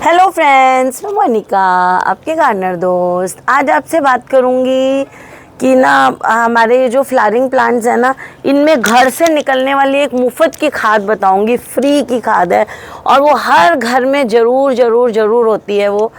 Hello friends, मैं मोनिका आपके gardener दोस्त। आज आपसे बात करूंगी कि ना हमारे जो फ्लावरिंग प्लांट्स हैं ना, इनमें घर से निकलने वाली एक मुफ्त की खाद बताऊंगी। फ्री की खाद है और वो हर घर में ज़रूर ज़रूर ज़रूर होती है वो।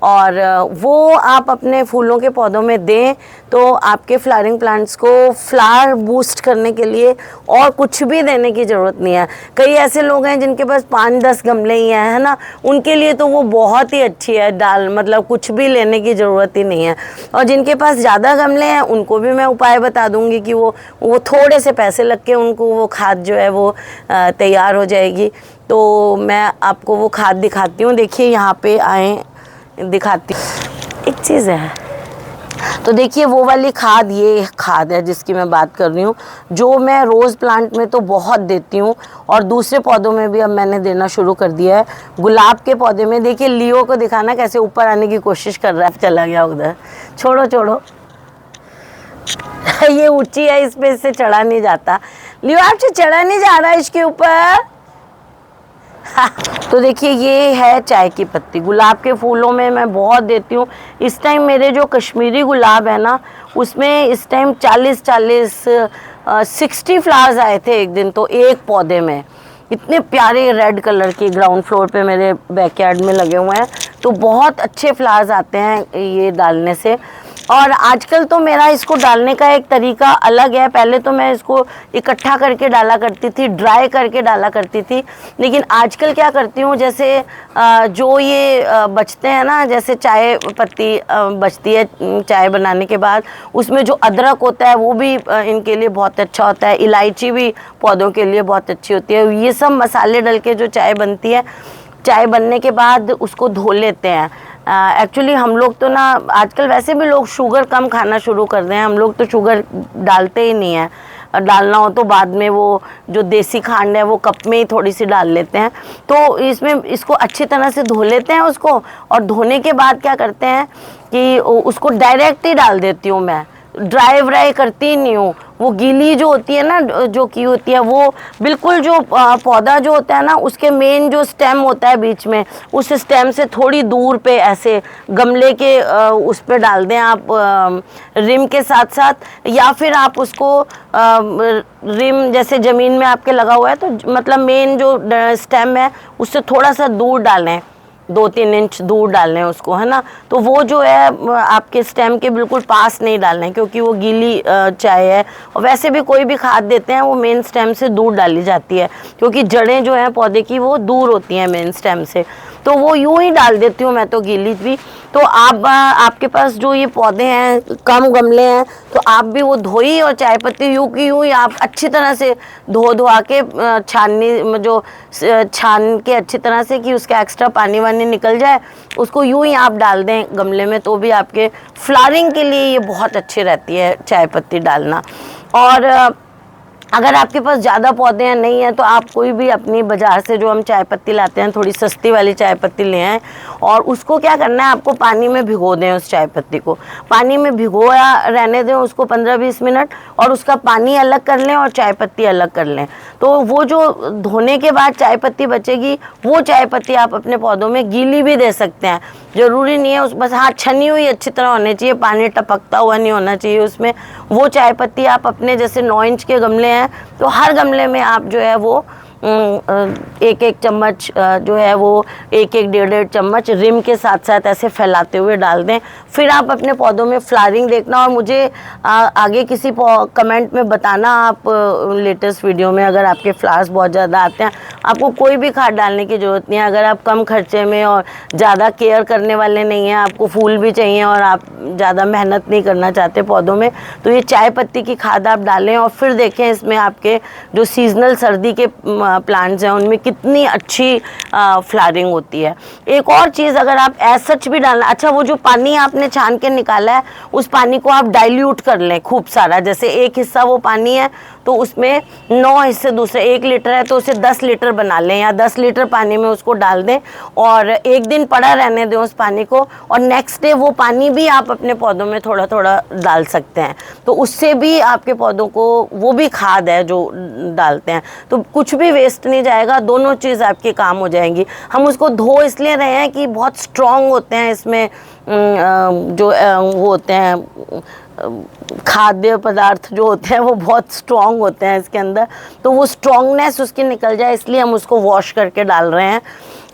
और वो आप अपने फूलों के पौधों में दें तो आपके फ्लावरिंग प्लांट्स को फ्लावर बूस्ट करने के लिए और कुछ भी देने की ज़रूरत नहीं है। कई ऐसे लोग हैं जिनके पास 5-10 गमले ही हैं, है ना, उनके लिए तो वो बहुत ही अच्छी है डाल, मतलब कुछ भी लेने की ज़रूरत ही नहीं है। और जिनके पास ज़्यादा गमले हैं उनको भी मैं उपाय बता दूंगी कि वो थोड़े से पैसे लग के उनको वो खाद जो है वो तैयार हो जाएगी। तो मैं आपको वो खाद दिखाती हूँ। देखिए यहाँ पे आए दिखाती एक चीज़ है। तो देखिए वो वाली खाद, ये खाद है जिसकी मैं बात कर रही हूँ, जो मैं रोज़ प्लांट में तो बहुत देती हूँ और दूसरे पौधों में भी अब मैंने देना शुरू कर दिया है। गुलाब के पौधे में देखिए, लियो को दिखाना कैसे ऊपर आने की कोशिश कर रहा है, चला गया उधर। छोड़ो छोड़ो ये ऊंची है, इस पे इससे चढ़ा नहीं जाता। लियो आपसे चढ़ा नहीं जा रहा है इसके ऊपर। तो देखिए ये है चाय की पत्ती। गुलाब के फूलों में मैं बहुत देती हूँ। इस टाइम मेरे जो कश्मीरी गुलाब है ना, उसमें इस टाइम 60 फ्लावर्स आए थे एक दिन, तो एक पौधे में इतने प्यारे रेड कलर के ग्राउंड फ्लोर पे मेरे बैकयार्ड में लगे हुए हैं। तो बहुत अच्छे फ्लावर्स आते हैं ये डालने से। और आजकल तो मेरा इसको डालने का एक तरीका अलग है। पहले तो मैं इसको इकट्ठा करके डाला करती थी, ड्राई करके डाला करती थी, लेकिन आजकल क्या करती हूँ, जैसे जो ये बचते हैं ना, जैसे चाय पत्ती बचती है चाय बनाने के बाद, उसमें जो अदरक होता है वो भी इनके लिए बहुत अच्छा होता है। इलायची भी पौधों के लिए बहुत अच्छी होती है। ये सब मसाले डल के जो चाय बनती है, चाय बनने के बाद उसको धो लेते हैं। एक्चुअली हम लोग तो ना आजकल वैसे भी लोग शुगर कम खाना शुरू कर रहे हैं। हम लोग तो शुगर डालते ही नहीं है। डालना हो तो बाद में वो जो देसी खांड है वो कप में ही थोड़ी सी डाल लेते हैं। तो इसमें इसको अच्छी तरह से धो लेते हैं उसको, और धोने के बाद क्या करते हैं कि उसको डायरेक्ट ही डाल देती हूँ मैं, ड्राई व्राई करती नहीं हूँ। वो गीली जो होती है ना, जो की होती है, वो बिल्कुल जो पौधा जो होता है ना, उसके मेन जो स्टेम होता है बीच में, उस स्टेम से थोड़ी दूर पे ऐसे गमले के उस पे डाल दें आप, रिम के साथ साथ, या फिर आप उसको रिम जैसे ज़मीन में आपके लगा हुआ है तो मतलब मेन जो स्टेम है उससे थोड़ा सा दूर डालें, 2-3 इंच दूर डालने हैं उसको, है ना। तो वो जो है आपके स्टेम के बिल्कुल पास नहीं डालना है, क्योंकि वो गीली चाय है। और वैसे भी कोई भी खाद देते हैं वो मेन स्टेम से दूर डाली जाती है, क्योंकि जड़ें जो हैं पौधे की वो दूर होती हैं मेन स्टेम से। तो वो यूं ही डाल देती हूँ मैं तो, गीली भी। तो आप आपके पास जो ये पौधे हैं, कम गमले हैं, तो आप भी वो धोई और चाय पत्ती यूं की यूं ही आप अच्छी तरह से धो के छाननी, जो छान के अच्छी तरह से कि उसका एक्स्ट्रा पानी वानी निकल जाए, उसको यूं ही आप डाल दें गमले में, तो भी आपके फ्लावरिंग के लिए ये बहुत अच्छी रहती है चाय पत्ती डालना। और अगर आपके पास ज़्यादा पौधे हैं, नहीं है, तो आप कोई भी अपनी बाज़ार से जो हम चाय पत्ती लाते हैं, थोड़ी सस्ती वाली चाय पत्ती ले आएँ, और उसको क्या करना है, आपको पानी में भिगो दें। उस चाय पत्ती को पानी में भिगोया रहने दें उसको 15-20 मिनट, और उसका पानी अलग कर लें और चाय पत्ती अलग कर लें। तो वो जो धोने के बाद चाय पत्ती बचेगी, वो चाय पत्ती आप अपने पौधों में गीली भी दे सकते हैं। ज़रूरी नहीं है उस, बस हाँ छनी हुई अच्छी तरह होनी चाहिए, पानी टपकता हुआ नहीं होना चाहिए उसमें। वो चाय पत्ती आप अपने, जैसे 9 इंच के गमले हैं तो हर गमले में आप जो है वो 1-1 चम्मच जो है वो 1-1 1.5 चम्मच रिम के साथ साथ ऐसे फैलाते हुए डाल दें। फिर आप अपने पौधों में फ्लावरिंग देखना, और मुझे आगे किसी कमेंट में बताना आप लेटेस्ट वीडियो में, अगर आपके फ्लावर्स बहुत ज़्यादा आते हैं। आपको कोई भी खाद डालने की ज़रूरत नहीं है। अगर आप कम खर्चे में और ज़्यादा केयर करने वाले नहीं हैं, आपको फूल भी चाहिए और आप ज़्यादा मेहनत नहीं करना चाहते पौधों में, तो ये चाय पत्ती की खाद आप डालें और फिर देखें इसमें आपके जो सीजनल सर्दी के प्लांट्स हैं उनमें कितनी अच्छी फ्लावरिंग होती है। एक और चीज़, अगर आप एज सच भी डालना, अच्छा वो जो पानी आपने छान के निकाला है, उस पानी को आप डाइल्यूट कर लें खूब सारा। जैसे एक हिस्सा वो पानी है तो उसमें 9 हिस्से दूसरे, 1 लीटर है तो उसे 10 लीटर बना लें या 10 लीटर पानी में उसको डाल दें और एक दिन पड़ा रहने दें उस पानी को, और नेक्स्ट डे वो पानी भी आप अपने पौधों में थोड़ा थोड़ा डाल सकते हैं। तो उससे भी आपके पौधों को, वो भी खाद है जो डालते हैं, तो कुछ भी वेस्ट नहीं जाएगा, दोनों चीज़ आपके काम हो जाएंगी। हम उसको धो इसलिए रहे हैं कि बहुत स्ट्रॉन्ग होते हैं इसमें जो वो होते हैं खाद्य पदार्थ जो होते हैं वो बहुत स्ट्रॉन्ग होते हैं इसके अंदर, तो वो स्ट्रॉन्गनेस उसकी निकल जाए इसलिए हम उसको वॉश करके डाल रहे हैं।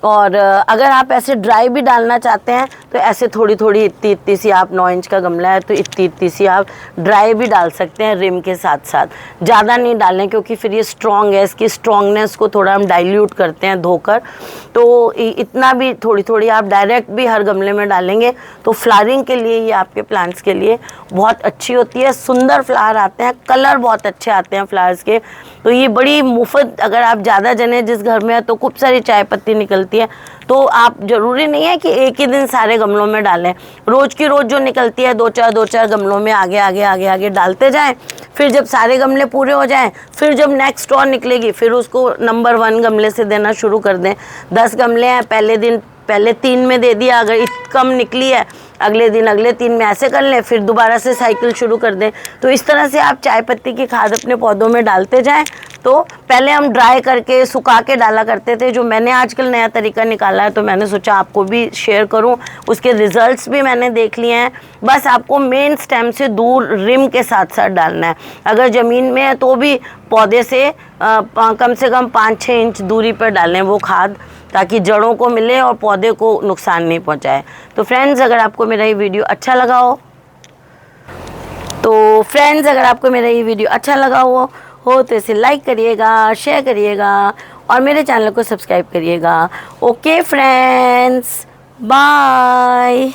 और अगर आप ऐसे ड्राई भी डालना चाहते हैं तो ऐसे थोड़ी थोड़ी इतनी इतनी सी, आप 9 इंच का गमला है तो इतनी इतनी सी आप ड्राई भी डाल सकते हैं रिम के साथ साथ। ज़्यादा नहीं डालें क्योंकि फिर ये स्ट्रॉन्ग है, इसकी स्ट्रॉन्गनेस को थोड़ा हम डाइल्यूट करते हैं धोकर, तो इतना भी थोड़ी थोड़ी आप डायरेक्ट भी हर गमले में डालेंगे तो फ्लावरिंग के लिए ये आपके प्लांट्स के लिए बहुत अच्छी होती है। सुंदर फ्लावर आते हैं, कलर बहुत अच्छे आते हैं फ्लावर्स के, तो ये बड़ी मुफ्त, अगर आप ज़्यादा जने जिस घर में है तो खूब सारी चाय पत्ती निकलती है, तो आप ज़रूरी नहीं है कि एक ही दिन सारे गमलों में डालें, रोज़ की रोज़ जो निकलती है 2-4 गमलों में आगे आगे आगे आगे डालते जाएं। फिर जब सारे गमले पूरे हो जाएं, फिर जब नेक्स्ट और निकलेगी फिर उसको नंबर 1 गमले से देना शुरू कर दें। 10 गमले हैं, पहले 3 में दे दिया, अगर कम निकली है अगले दिन अगले 3 में, ऐसे कर लें, फिर दोबारा से साइकिल शुरू कर दें। तो इस तरह से आप चाय पत्ती की खाद अपने पौधों में डालते जाएं। तो पहले हम ड्राई करके सुखा के डाला करते थे, जो मैंने आजकल नया तरीका निकाला है तो मैंने सोचा आपको भी शेयर करूं, उसके रिजल्ट्स भी मैंने देख लिए हैं। बस आपको मेन स्टेम से दूर रिम के साथ साथ डालना है, अगर ज़मीन में है तो भी पौधे से कम 5-6 इंच दूरी पर डालें वो खाद, ताकि जड़ों को मिले और पौधे को नुकसान नहीं पहुंचाए। तो फ्रेंड्स, अगर आपको मेरा ये वीडियो अच्छा लगा हो तो इसे लाइक करिएगा, शेयर करिएगा और मेरे चैनल को सब्सक्राइब करिएगा। Okay friends, bye.